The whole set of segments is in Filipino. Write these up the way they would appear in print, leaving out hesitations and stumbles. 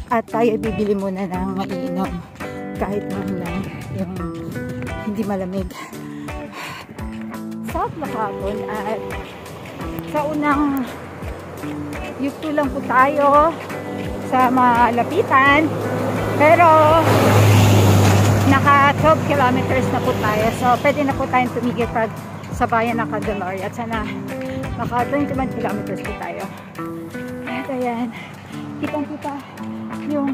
At tayo bibili muna ng maiinom kahit lang yung hindi malamig. Sa kahapon at sa unang yuko lang po tayo sa malapitan, pero naka 12 kilometers na po tayo, so pwede na po tayong tumigil pag sa bayan ng Candelaria at sana naka 21 kilometers po tayo. At ayan, kitang-kita yung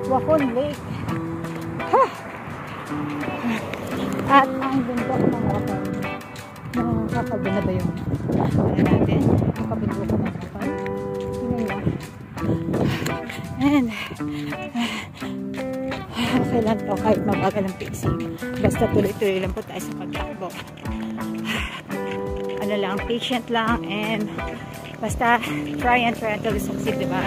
Wahon Lake. At ang bundok ng Wahon. Nakakabin na ba yung natin? Nakabundok ng Wahon. Tingnan nyo. And okay lang to kahit mabagal ang pacing. Basta tuloy-tuloy lang po tayo sa pagtakbo. Ano lang, patient lang, and basta try until we succeed, diba?